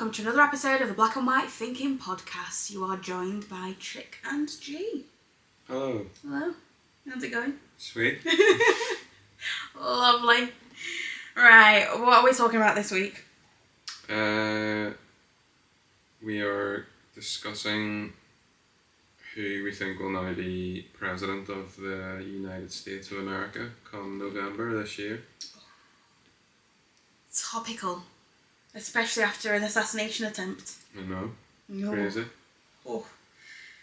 welcome to another episode of the Black and White Thinking Podcast. You are joined by Chick and G. Hello. Hello. How's it going? Sweet. Lovely. Right, what are we talking about this week? We are discussing who we think will now be President of the United States of America come November this year. Topical. Especially after an assassination attempt. I know. No. Crazy. Oh.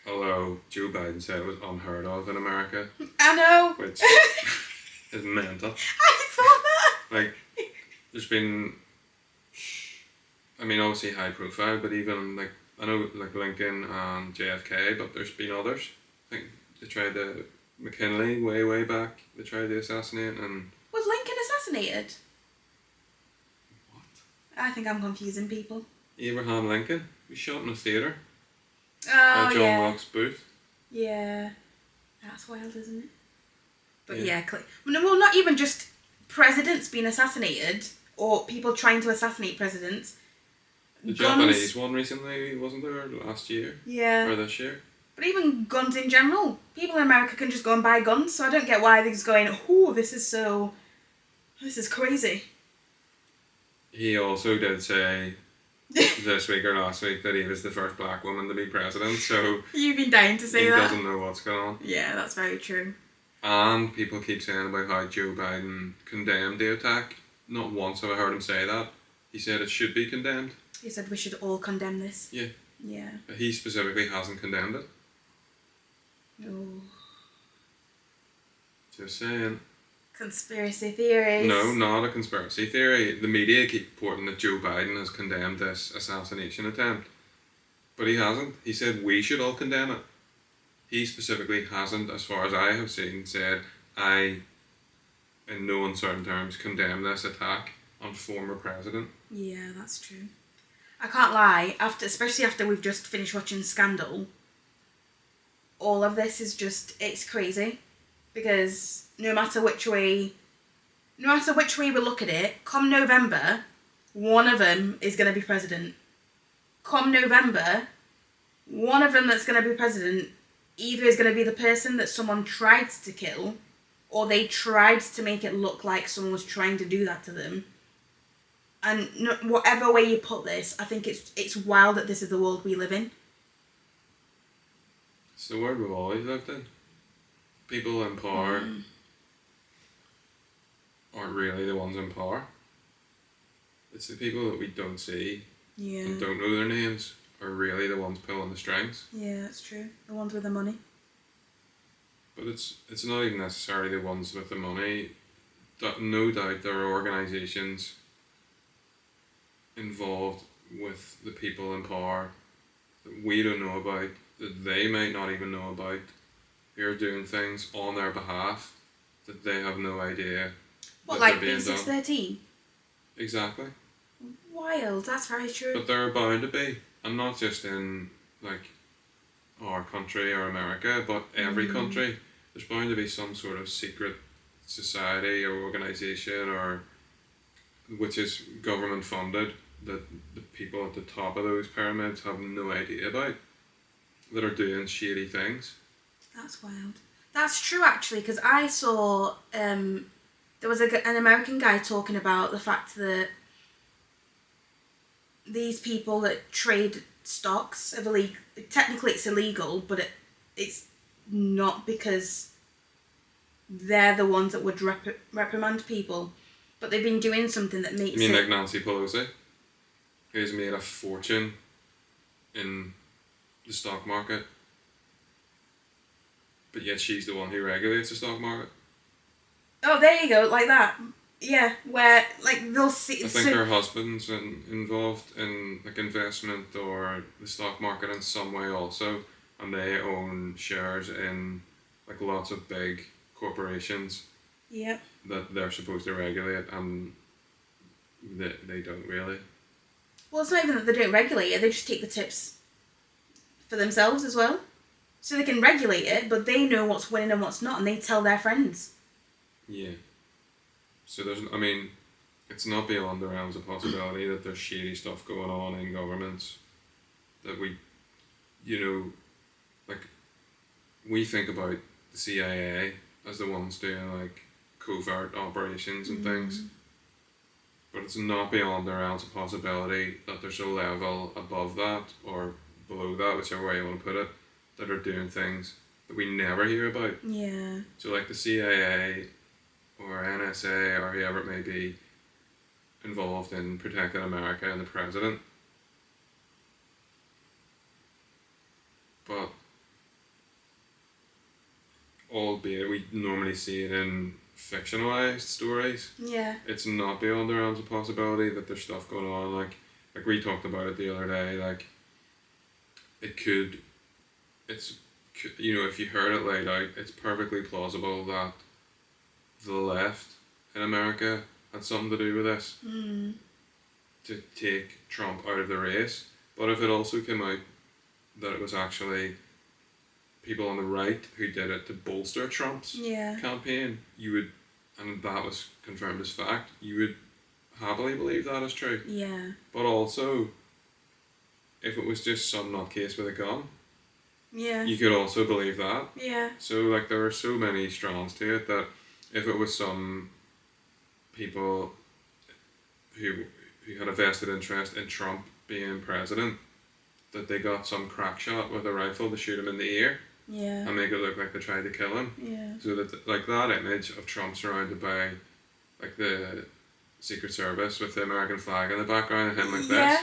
Although Joe Biden said it was unheard of in America. I know. Which is mental. I thought that. Like, there's been, I mean, obviously high profile, but even like, I know like Lincoln and JFK, but there's been others. I think they tried to, McKinley way back, they tried to assassinate and... Was Lincoln assassinated? I think I'm confusing people. Abraham Lincoln was shot in a theatre Oh, by John yeah. Wilkes Booth. Yeah. That's wild, isn't it? But Yeah. well, not even just presidents being assassinated or people trying to assassinate presidents. The Guns. Japanese one recently, wasn't there, last year? Yeah. Or this year? But even guns in general. People in America can just go and buy guns, so I don't get why they're just going, oh, this is crazy. He also did say this week or last week that he was the first black woman to be president, so You've been dying to say he that. doesn't know what's going on. Yeah, that's very true. And people keep saying about how Joe Biden condemned the attack. Not once have I heard him say that. He said it should be condemned. He said we should all condemn this. Yeah. Yeah. But he specifically hasn't condemned it. Oh. Just saying. Conspiracy theories. No, not a conspiracy theory. The media keep reporting that Joe Biden has condemned this assassination attempt. But he hasn't. He said we should all condemn it. He specifically hasn't, as far as I have seen, said, I, in no uncertain terms, condemn this attack on former president. Yeah, that's true. I can't lie, especially after we've just finished watching Scandal, all of this is just, it's crazy. Because no matter which way we look at it, come November, one of them is going to be president. Come November, one of them that's going to be president either is going to be the person that someone tried to kill, or they tried to make it look like someone was trying to do that to them. And whatever way you put this, I think it's wild that this is the world we live in. It's the world we've always lived in. People in power aren't really the ones in power. It's the people that we don't see and don't know their names are really the ones pulling the strings. Yeah, that's true. The ones with the money. But it's not even necessarily the ones with the money. No doubt there are organisations involved with the people in power that we don't know about, that they might not even know about, who are doing things on their behalf that they have no idea What, that like they're being done. B613? Exactly. Wild, that's very true. But there are bound to be, and not just in like our country or America, but every country. There's bound to be some sort of secret society or organisation or which is government funded that the people at the top of those pyramids have no idea about, that are doing shady things. That's wild. That's true, actually, because I saw there was an American guy talking about the fact that these people that trade stocks are illegal. Technically, it's illegal, but it's not because they're the ones that would reprimand people, but they've been doing something that makes You mean it... like Nancy Pelosi, who's made a fortune in the stock market, but yet she's the one who regulates the stock market? Oh, there you go, like that. Yeah, where like they'll see. I think her husband's involved in like investment or the stock market in some way also, and they own shares in like lots of big corporations. Yep. That they're supposed to regulate, and they don't really. Well, it's not even that they don't regulate it; they just take the tips for themselves as well, so they can regulate it, but they know what's winning and what's not, and they tell their friends. Yeah. So there's, I mean, it's not beyond the realms of possibility that there's shady stuff going on in governments that we, you know, like, we think about the CIA as the ones doing like covert operations and things, but it's not beyond the realms of possibility that there's a level above that or below that, whichever way you want to put it, that are doing things that we never hear about. Yeah. So like the CIA or NSA or whoever it may be involved in protecting America and the president. But albeit we normally see it in fictionalized stories, Yeah. it's not beyond the realms of possibility that there's stuff going on. Like we talked about it the other day. Like you know, if you heard it laid out, it's perfectly plausible that the left in America had something to do with this to take Trump out of the race. But if it also came out that it was actually people on the right who did it to bolster Trump's campaign, you would, and that was confirmed as fact, you would happily believe that is true. Yeah. But also, if it was just some nutcase with a gun, you could also believe that. Yeah. So like there are so many strands to it that if it was some people who had a vested interest in Trump being president, that they got some crack shot with a rifle to shoot him in the ear and make it look like they tried to kill him. Yeah. So that like that image of Trump surrounded by like the Secret Service with the American flag in the background and him like this.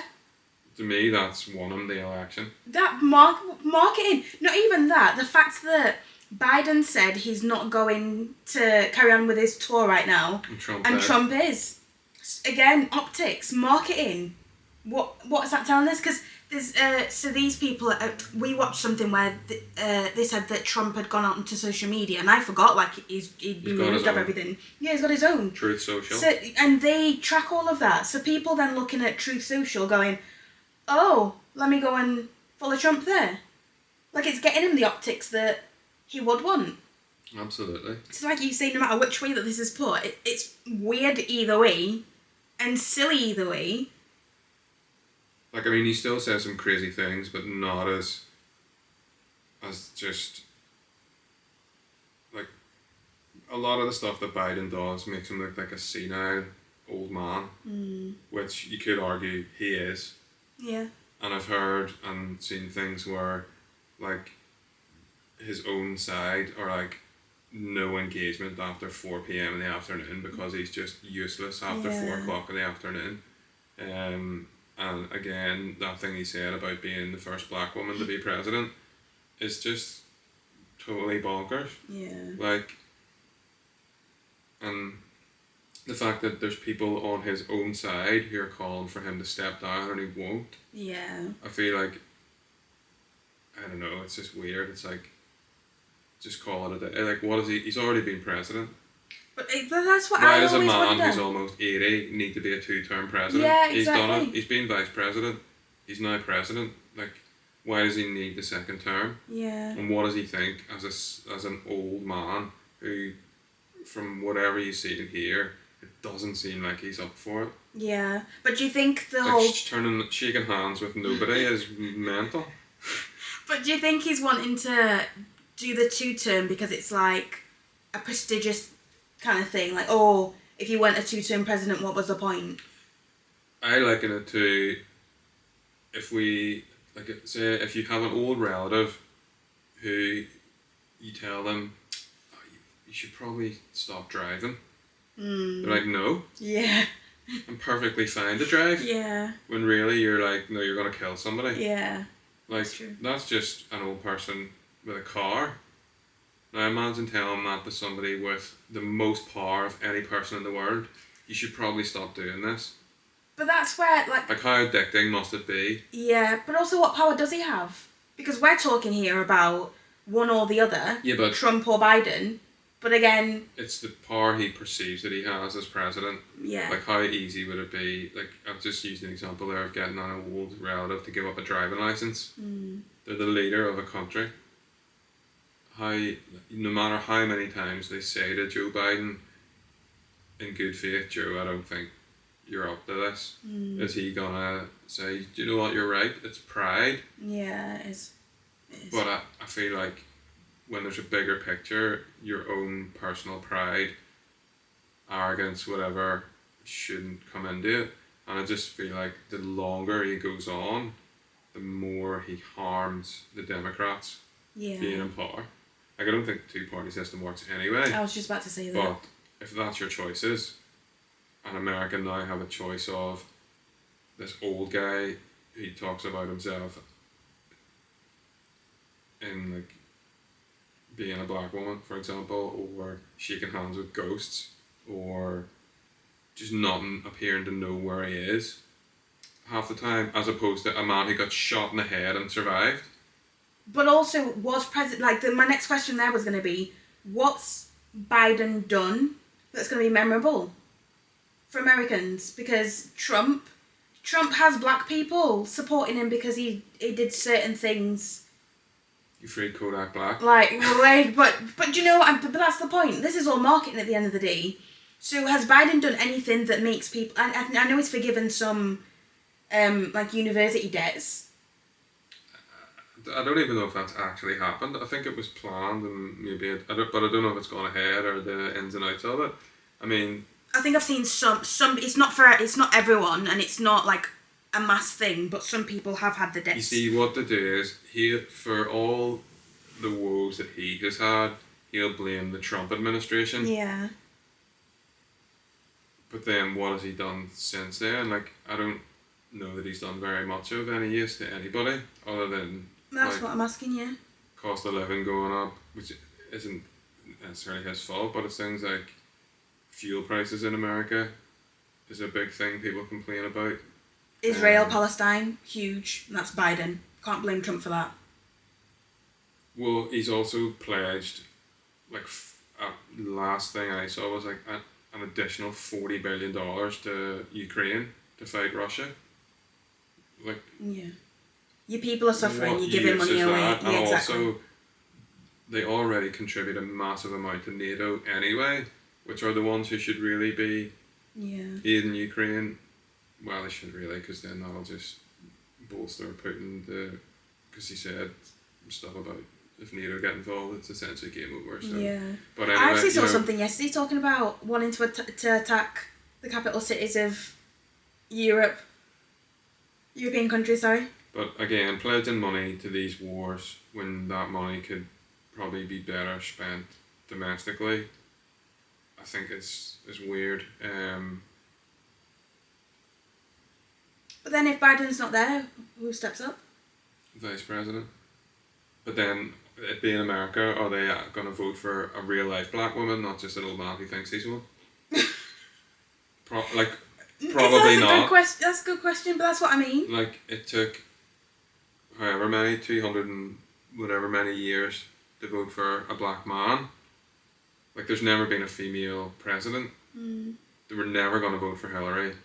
To me, that's won him the election. That marketing, not even that. The fact that Biden said he's not going to carry on with his tour right now, and Trump is. Again, optics, marketing. What is that telling us? Because there's so these people. We watched something where they said that Trump had gone out into social media, and I forgot like he'd been moved up everything. Yeah, he's got his own Truth Social. So and they track all of that. So people then looking at Truth Social, going, oh, let me go and follow Trump there. Like, it's getting him the optics that he would want. Absolutely. It's like you say, no matter which way that this is put, it's weird either way and silly either way. Like, I mean, he still says some crazy things, but not as just... Like, a lot of the stuff that Biden does makes him look like a senile old man, which you could argue he is. Yeah. And I've heard and seen things where, like, his own side are like, no engagement after 4 p.m. in the afternoon because he's just useless after 4 o'clock in the afternoon. And again, that thing he said about being the first black woman to be president is just totally bonkers. Yeah. Like, and the fact that there's people on his own side who are calling for him to step down and he won't. Yeah. I feel like, I don't know, it's just weird. It's like, just call it a day. Like, what is he? He's already been president. But that's what Why I does a always man wonder. who's almost 80 need to be a 2-term president? Yeah, He's done exactly. it. He's been vice president. He's now president. Like, why does he need the second term? Yeah. And what does he think as an old man who, from whatever you see and hear, it doesn't seem like he's up for it. Yeah. But do you think the like whole... shaking hands with nobody is mental. But do you think he's wanting to do the 2-term because it's like a prestigious kind of thing? Like, oh, if you weren't a 2-term president, what was the point? I liken it to if say if you have an old relative who you tell them, oh, you should probably stop driving. They're like, no. Yeah. I'm perfectly fine to drive. Yeah. When really you're like, no, you're going to kill somebody. Yeah. Like, that's just an old person with a car. Now imagine telling that to somebody with the most power of any person in the world. You should probably stop doing this. But that's where, like... Like, how addicting must it be? Yeah, but also what power does he have? Because we're talking here about one or the other. Yeah, but... Trump or Biden. But again... It's the power he perceives that he has as president. Yeah. Like, how easy would it be? Like, I've just used an example there of getting an old relative to give up a driving licence. They're the leader of a country. No matter how many times they say to Joe Biden, in good faith, Joe, I don't think you're up to this. Is he gonna say, do you know what, you're right, it's pride? Yeah, it is. But I feel like when there's a bigger picture, your own personal pride, arrogance, whatever, shouldn't come into it. And I just feel like the longer he goes on, the more he harms the Democrats being in power. Like, I don't think the two-party system works anyway. I was just about to say that. But if that's your choices, and America now have a choice of this old guy who talks about himself in, like, being a black woman, for example, or shaking hands with ghosts, or just not appearing to know where he is half the time, as opposed to a man who got shot in the head and survived. But also, was president, like, my next question there was going to be, what's Biden done that's going to be memorable for Americans? Because Trump has black people supporting him because he did certain things. You freed Kodak Black. But you know, but that's the point. This is all marketing at the end of the day. So has Biden done anything that makes people? I know he's forgiven some, like, university debts. I don't even know if that's actually happened. I think it was planned, and maybe but I don't know if it's gone ahead or the ins and outs of it. I mean, I think I've seen some. It's not everyone, and it's not like a mass thing. But some people have had the debts. You see, what to do is for all the woes that he has had, he'll blame the Trump administration. Yeah. But then, what has he done since then? Like, I don't know that he's done very much of any use to anybody other than. That's what I'm asking you. Cost of living going up, which isn't necessarily his fault, but it's things like fuel prices in America is a big thing people complain about. Israel, Palestine, huge. And that's Biden. Can't blame Trump for that. Well, he's also pledged, like, last thing I saw was like an additional $40 billion to Ukraine to fight Russia. Like, yeah. Your people are suffering, you're giving money away. Yeah, and exactly. Also, they already contribute a massive amount to NATO anyway, which are the ones who should really be aiding Ukraine. Well, they should really, because then that'll just bolster Putin, because he said stuff about if NATO get involved, it's essentially game over. So. Yeah. But anyway, I actually saw something yesterday talking about wanting to attack the capital cities of European countries, sorry. But again, pledging money to these wars when that money could probably be better spent domestically, I think is weird. But then if Biden's not there, who steps up? Vice President. But then, it being America, are they going to vote for a real life black woman, not just an old man who thinks he's one? Probably not. That's a good question, but that's what I mean. Like, it took however many, 200 and whatever many years to vote for a black man. Like, there's never been a female president. They were never going to vote for Hillary.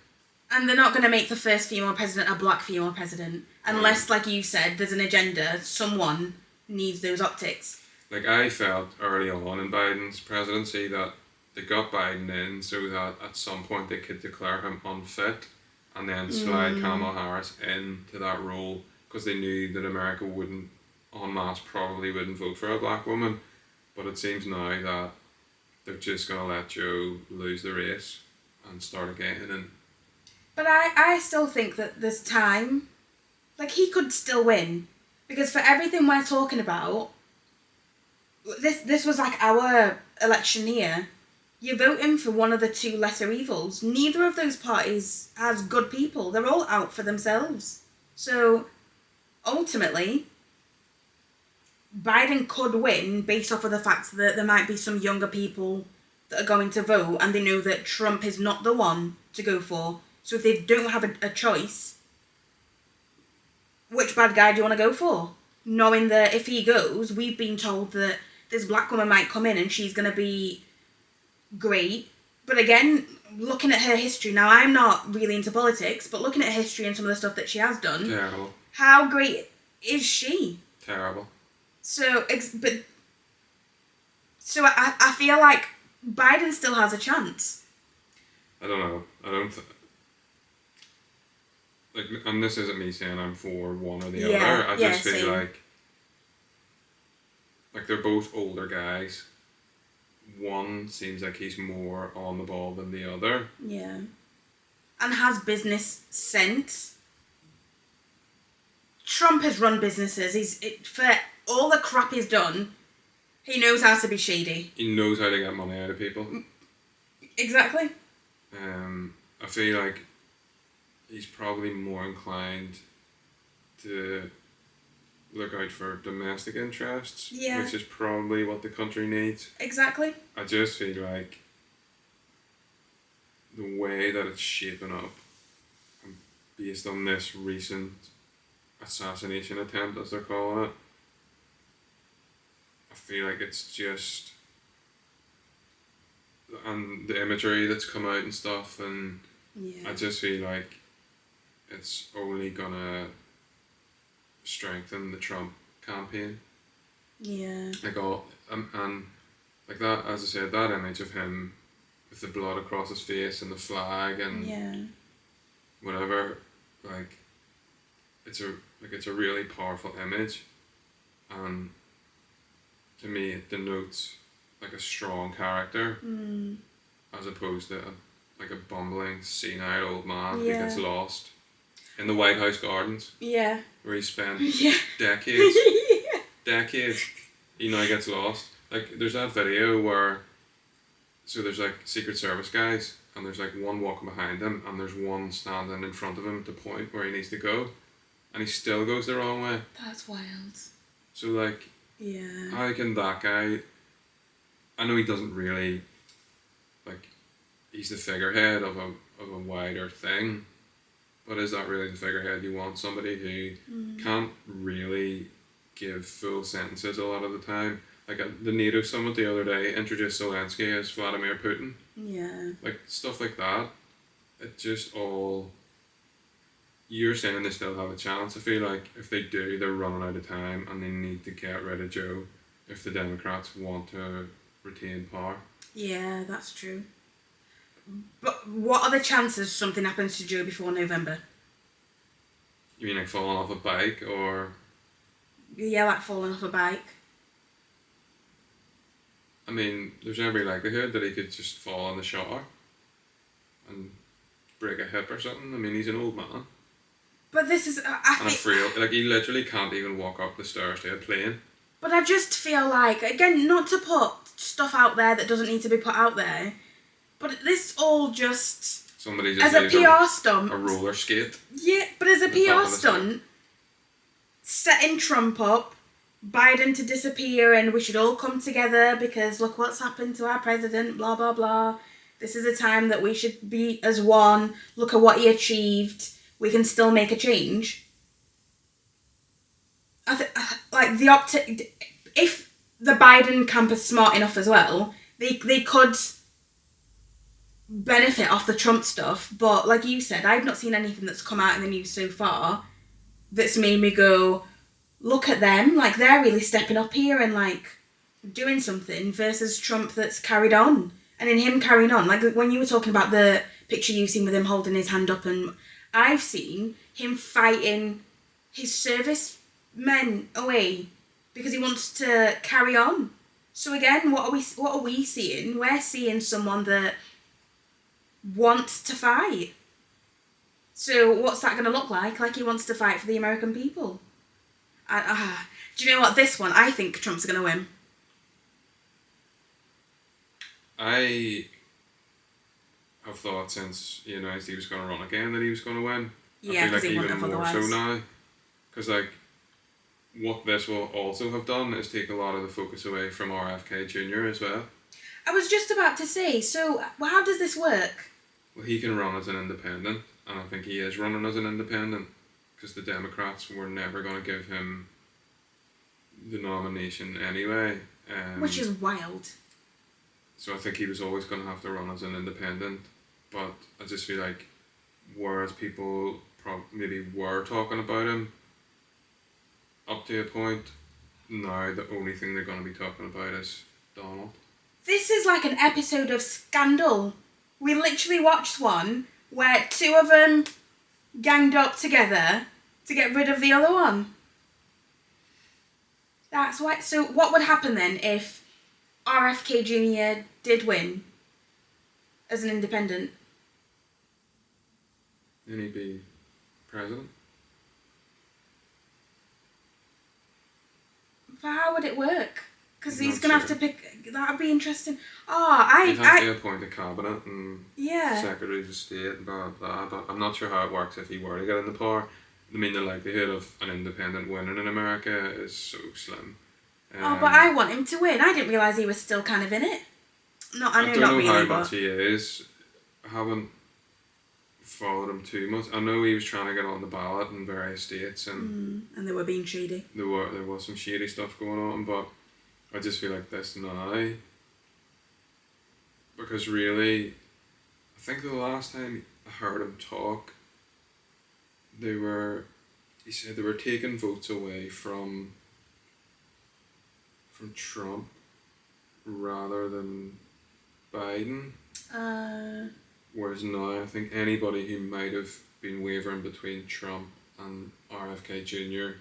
And they're not going to make the first female president a black female president. Unless, like you said, there's an agenda, someone needs those optics. Like, I felt early on in Biden's presidency that they got Biden in so that at some point they could declare him unfit and then slide Kamala Harris into that role, because they knew that America en masse probably wouldn't vote for a black woman. But it seems now that they're just going to let Joe lose the race and start again. But I still think that there's time. Like, he could still win. Because for everything we're talking about, this was like our election year. You're voting for one of the two lesser evils. Neither of those parties has good people. They're all out for themselves. So, ultimately, Biden could win based off of the fact that there might be some younger people that are going to vote and they know that Trump is not the one to go for. So if they don't have a choice, which bad guy do you want to go for? Knowing that if he goes, we've been told that this black woman might come in and she's going to be great. But again, looking at her history, now I'm not really into politics, but looking at her history and some of the stuff that she has done, terrible. How great is she? Terrible. So I feel like Biden still has a chance. I don't know. like, and this isn't me saying I'm for one or the Yeah, other. I yeah, just feel same. like they're both older guys. One seems like he's more on the ball than the other. Yeah. And has business sense. Trump has run businesses. For all the crap he's done, he knows how to be shady. He knows how to get money out of people. Exactly. I feel like he's probably more inclined to look out for domestic interests, Yeah. which is probably what the country needs. Exactly. I just feel like the way that it's shaping up, based on this recent assassination attempt, as they're calling it, I feel like it's just, and the imagery that's come out and stuff, and Yeah. I just feel like it's only gonna strengthen the Trump campaign. Yeah. Like all, and like that, as I said, that image of him with the blood across his face and the flag and Yeah. whatever, like it's a really powerful image, and to me it denotes like a strong character as opposed to like a bumbling senile old man who Yeah. gets lost in the White House gardens Yeah. where he spent Yeah. decades Yeah. decades he now gets lost. Like there's that video where, so there's like Secret Service guys and there's like one walking behind him and there's one standing in front of him at the point where he needs to go, and he still goes the wrong way. That's wild. So like, Yeah. how can that guy, I know he doesn't really, like, he's the figurehead of a wider thing, but is that really the figurehead you want? Somebody who can't really give full sentences a lot of the time. Like at the NATO summit the other day introduced Zelensky as Vladimir Putin. Yeah. Like stuff like that. It just all, you're saying they still have a chance. I feel like if they do, they're running out of time and they need to get rid of Joe if the Democrats want to retain power. Yeah, that's true. But what are the chances something happens to Joe before November? You mean like falling off a bike or? Yeah, like falling off a bike. I mean, there's every likelihood that he could just fall in the shower and break a hip or something. I mean, he's an old man. But this is, And a frail, like he literally can't even walk up the stairs to a plane. But I just feel like, again, not to put stuff out there that doesn't need to be put out there, but this all just, Somebody just as a needs PR stunt. a roller skate. Yeah, but as a On the top PR of the stunt, setting Trump up, Biden to disappear, and we should all come together because look what's happened to our president, blah, blah, blah. This is a time that we should be as one. Look at what he achieved. We can still make a change. Like if the Biden camp is smart enough as well, they could benefit off the Trump stuff. But like you said, I've not seen anything that's come out in the news so far that's made me go, look at them, like they're really stepping up here and like doing something, versus Trump that's carried on. And in him carrying on, like when you were talking about the picture you've seen with him holding his hand up, and I've seen him fighting his servicemen away because he wants to carry on. So again, what are we seeing? We're seeing someone that wants to fight. So what's that going to look like? Like he wants to fight for the American people. Do you know what? This one, I think Trump's going to win. I have thought since he announced he was going to run again that he was going to win. Yeah, I feel like he wouldn't even have more so otherwise. now. Because like, what this will also have done is take a lot of the focus away from RFK Jr. as well. I was just about to say, so how does this work? Well, he can run as an independent, and I think he is running as an independent, because the Democrats were never going to give him the nomination anyway. Which is wild. So I think he was always going to have to run as an independent, but I just feel like whereas people maybe were talking about him up to a point, now the only thing they're going to be talking about is Donald. This is like an episode of Scandal. We literally watched one where two of them ganged up together to get rid of the other one. That's why. So what would happen then if RFK Jr. did win as an independent? And he'd be president. But how would it work? Because I'm he's not going to have to sure. pick... That would be interesting. Oh, He'd have to appoint a cabinet and secretaries of state and blah, blah, but I'm not sure how it works if he were to get into power. I mean, the likelihood of an independent winning in America is so slim. But I want him to win. I didn't realise he was still kind of in it. No, I know don't not know really, how but... much he is. I haven't followed him too much. I know he was trying to get on the ballot in various states, and they were being shady. there was some shady stuff going on, but I just feel like this now, because really, I think the last time I heard him talk, he said they were taking votes away from Trump rather than Biden. Whereas now I think anybody who might have been wavering between Trump and RFK Jr.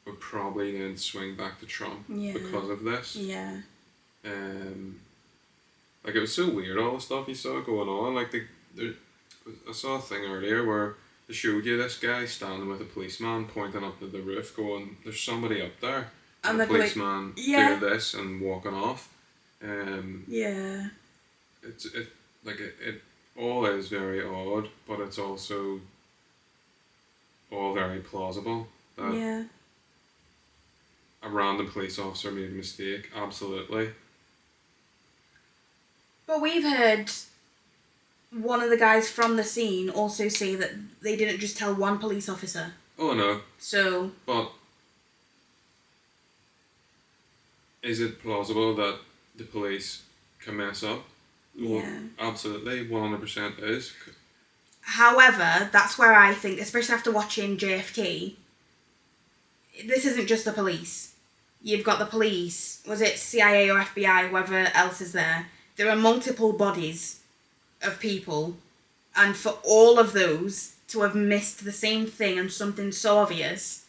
would probably then swing back to Trump because of this. Yeah. Like, it was so weird, all the stuff he saw going on. Like, I saw a thing earlier where they showed you this guy standing with a policeman pointing up to the roof going, there's somebody up there. And the policeman doing this and walking off. It all is very odd, but it's also all very plausible. That a random police officer made a mistake, absolutely. But we've heard one of the guys from the scene also say that they didn't just tell one police officer. Oh, no. So... But is it plausible that the police can mess up? Well, absolutely, 100% is. However, that's where I think, especially after watching JFK, this isn't just the police. You've got the police, was it CIA or FBI, whoever else is there. There are multiple bodies of people, and for all of those to have missed the same thing and something so obvious,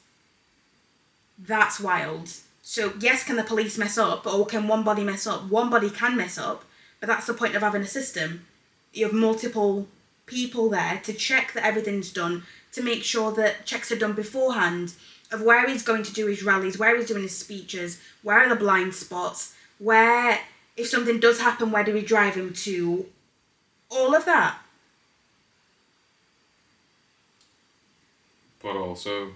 that's wild. So yes, can the police mess up, or can one body mess up? One body can mess up, but that's the point of having a system. You have multiple people there to check that everything's done, to make sure that checks are done beforehand of where he's going to do his rallies, where he's doing his speeches, where are the blind spots, where, if something does happen, where do we drive him to? All of that. But also,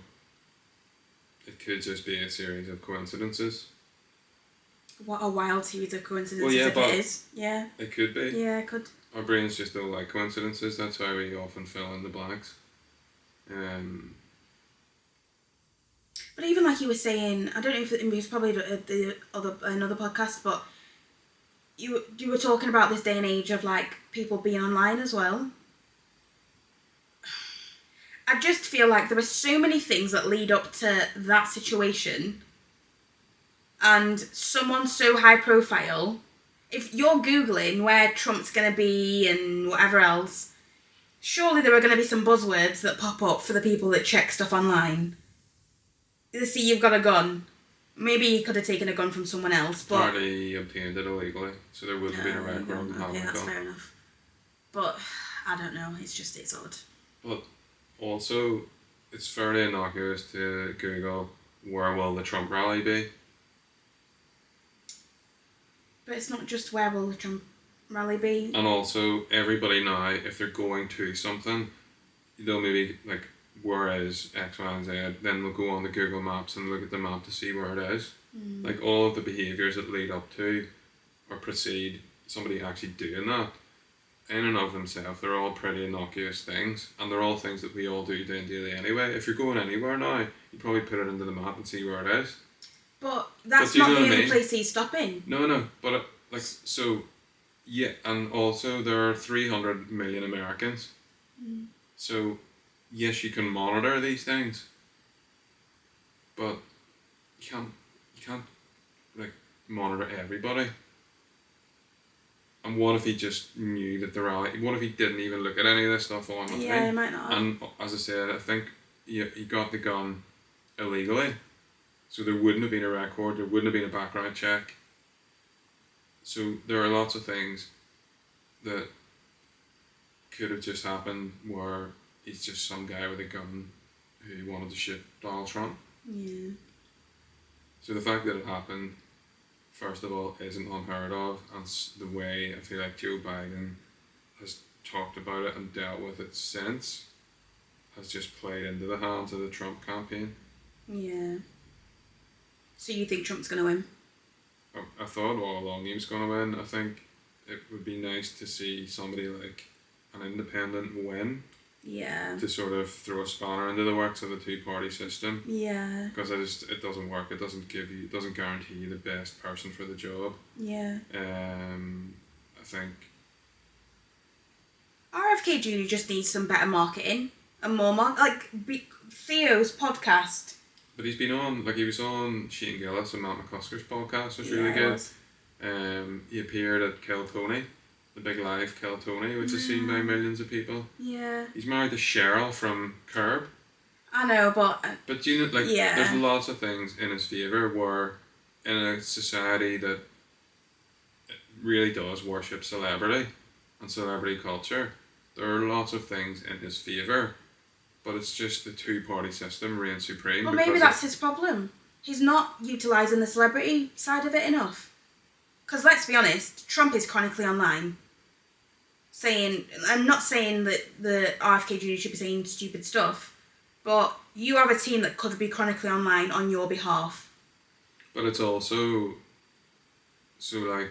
it could just be a series of coincidences. What a wild series of coincidences if it is. Yeah. It could be. Yeah, it could. Our brains just don't like coincidences. That's why we often fill in the blanks. But even like you were saying, I don't know if it was probably another podcast, but you were talking about this day and age of like people being online as well. I just feel like there are so many things that lead up to that situation, and someone so high profile, if you're Googling where Trump's going to be and whatever else, surely there are going to be some buzzwords that pop up for the people that check stuff online. See, you've got a gun. Maybe he could have taken a gun from someone else, but... Apparently he obtained it illegally, so there wouldn't have been a record on having a gun. Okay, that's fair enough. But, I don't know, it's odd. But also, it's fairly innocuous to Google, where will the Trump rally be? But it's not just where will the Trump rally be. And also, everybody now, if they're going to something, they'll maybe, like, where is X, Y, and Z, then they'll go on to Google Maps and look at the map to see where it is. Like, all of the behaviours that lead up to or precede somebody actually doing that, in and of themselves, they're all pretty innocuous things, and they're all things that we all do day in daily anyway. If you're going anywhere now, you probably put it into the map and see where it is. But that's not the only place he's stopping. No, but yeah, and also there are 300 million Americans. So, yes, you can monitor these things, but you can't like monitor everybody. And what if he just knew that the rally? What if he didn't even look at any of this stuff on with Yeah, me? he might not. And as I said, I think he got the gun illegally, so there wouldn't have been a record. There wouldn't have been a background check. So there are lots of things that could have just happened where he's just some guy with a gun who wanted to shoot Donald Trump. Yeah. So the fact that it happened, first of all, isn't unheard of, and the way I feel like Joe Biden has talked about it and dealt with it since has just played into the hands of the Trump campaign. Yeah. So you think Trump's going to win? I thought all along he was going to win. I think it would be nice to see somebody like an independent win. Yeah. To sort of throw a spanner into the works of the two-party system. Yeah. Because it doesn't work. It doesn't guarantee you the best person for the job. Yeah. I think RFK Jr. just needs some better marketing and more Theo's podcast. But he's been on, he was on Shane Gillis and Matt McCusker's podcast. It was really good. He appeared at Kill Tony, the big live Kill Tony, which is seen by millions of people. Yeah. He's married to Cheryl from Curb. I know, but... But you know, there's lots of things in his favour where in a society that really does worship celebrity and celebrity culture, there are lots of things in his favour, but it's just the two-party system reigns supreme. Well, maybe that's his problem. He's not utilising the celebrity side of it enough. Because let's be honest, Trump is chronically online saying... I'm not saying that the RFK Jr. should be saying stupid stuff, but you have a team that could be chronically online on your behalf. But it's also... So,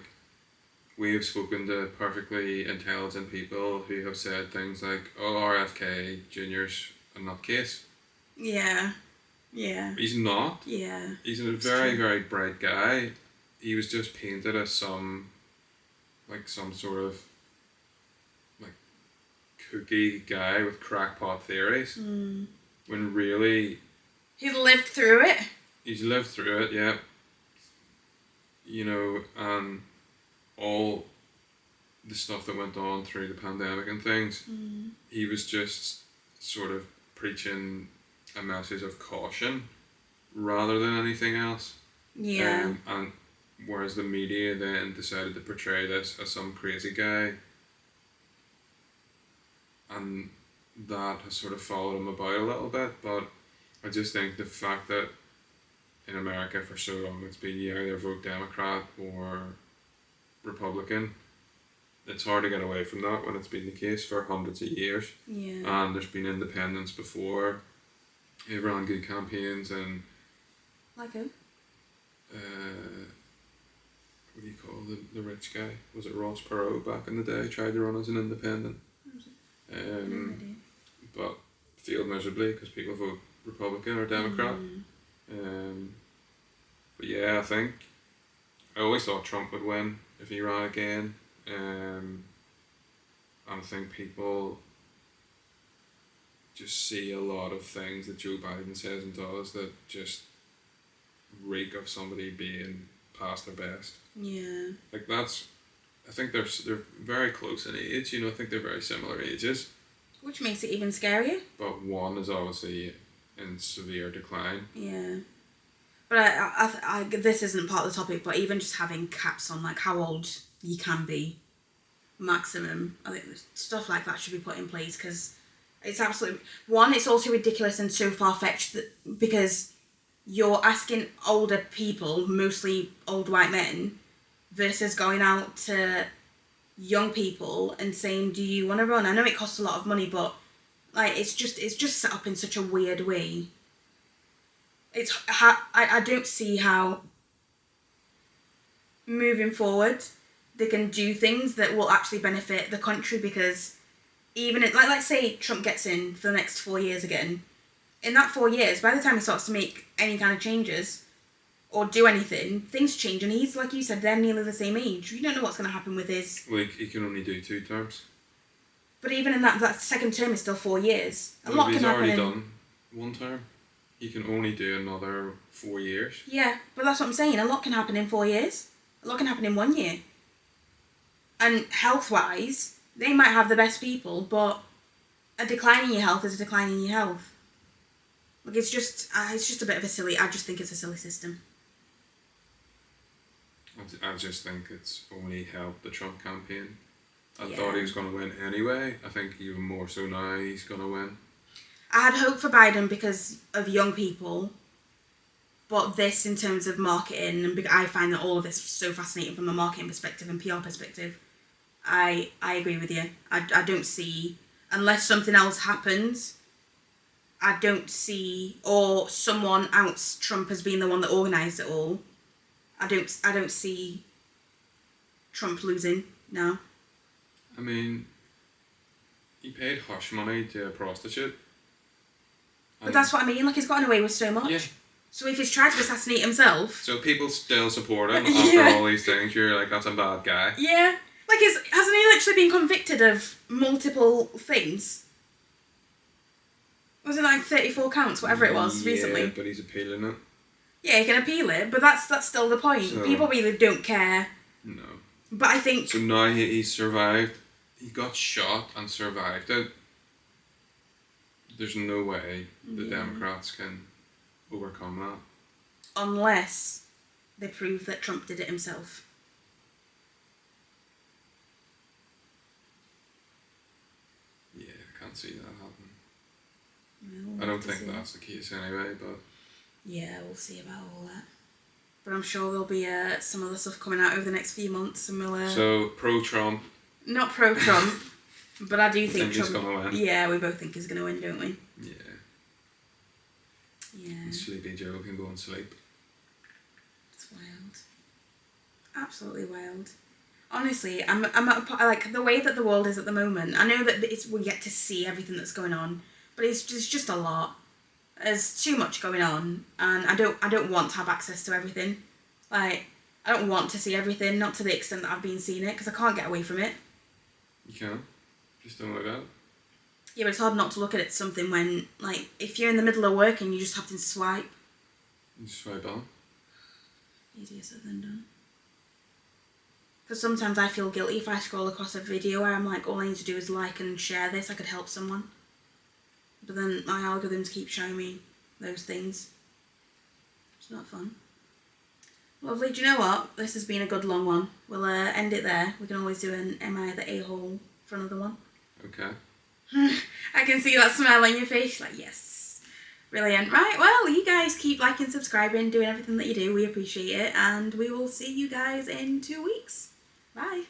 we have spoken to perfectly intelligent people who have said things like, oh, RFK Jr.'s a nutcase. Yeah. Yeah. He's not. Yeah. He's a very, very bright guy. He was just painted as some sort of kooky guy with crackpot theories. When really... He's lived through it. He's lived through it, yeah. You know, and all the stuff that went on through the pandemic and things, he was just sort of preaching a message of caution rather than anything else. Yeah. And whereas the media then decided to portray this as some crazy guy, and that has sort of followed him about a little bit. But I just think the fact that in America for so long it's been you either vote Democrat or Republican, it's hard to get away from that when it's been the case for hundreds of years. Yeah. And there's been independents before. They ran good campaigns and... Like who? What do you call the rich guy? Was it Ross Perot back in the day? Tried to run as an independent. But failed miserably because people vote Republican or Democrat. But yeah, I always thought Trump would win if he ran again. And I think people just see a lot of things that Joe Biden says and does that just reek of somebody being past their best. Yeah. I think they're very close in age. I think they're very similar ages. Which makes it even scarier. But one is obviously in severe decline. Yeah. But I this isn't part of the topic, but even just having caps on how old you can be, maximum, I think stuff like that should be put in place because it's absolutely... One, it's also ridiculous and so far-fetched because you're asking older people, mostly old white men, versus going out to young people and saying, do you want to run? I know it costs a lot of money, but it's just set up in such a weird way. I don't see how moving forward they can do things that will actually benefit the country, because even let's say Trump gets in for the next 4 years again, in that 4 years, by the time he starts to make any kind of changes or do anything, things change, and he's, like you said, they're nearly the same age. You don't know what's going to happen with his... Well, he can only do 2 terms. But even in that second term is still 4 years. A lot can happen. He's already done 1 term. He can only do another 4 years. Yeah, but that's what I'm saying. A lot can happen in 4 years. A lot can happen in 1 year. And health-wise, they might have the best people, but a decline in your health is a decline in your health. Like, it's just a bit of a silly... I just think it's a silly system. I just think it's only helped the Trump campaign. I Yeah. thought he was going to win anyway. I think even more so now he's going to win. I had hope for Biden because of young people, but this in terms of marketing, and I find that all of this so fascinating from a marketing perspective and PR perspective. I agree with you. I don't see, unless something else happens, I don't see, or someone outs Trump as being the one that organised it all. I don't see Trump losing, no. I mean, he paid hush money to a prostitute. But that's what I mean, like, he's gotten away with so much. Yeah. So if he's tried to assassinate himself... So people still support him Yeah. after all these things. You're like, that's a bad guy. Yeah. Like, hasn't he literally been convicted of multiple things? Was it like 34 counts, whatever it was, recently? Yeah, but he's appealing it. Yeah, he can appeal it, but that's still the point. So- People really don't care. No. But I think... So now he survived. He got shot and survived it. There's no way the Yeah. Democrats can overcome that. Unless they prove that Trump did it himself. Yeah, I can't see that happening. We'll I don't have to think see. that's the case anyway, but... Yeah, we'll see about all that. But I'm sure there'll be some other stuff coming out over the next few months, and we'll... So, pro-Trump. Not pro-Trump, but I do think Think he's Trump... gonna win? Yeah, we both think he's going to win, don't we? Yeah. Yeah. And Sleepy Joe can go and sleep. It's wild. Absolutely wild. Honestly, I'm at a point, like, the way that the world is at the moment, I know that we get to see everything that's going on, but it's just a lot. There's too much going on, and I don't want to have access to everything. Like, I don't want to see everything, not to the extent that I've been seeing it, because I can't get away from it. You can. Just don't look at it. Yeah, but it's hard not to look at it something when, like, if you're in the middle of work and you just have to swipe. You swipe on. Easier said than done. Because sometimes I feel guilty if I scroll across a video where I'm like, all I need to do is like and share this, I could help someone. But then my algorithms keep showing me those things. It's not fun. Lovely. Do you know what? This has been a good long one. We'll end it there. We can always do an Am I the A-hole for another one. Okay. I can see that smile on your face. Like, yes. Brilliant. Right, well, you guys keep liking, subscribing, doing everything that you do. We appreciate it. And we will see you guys in 2 weeks. Bye.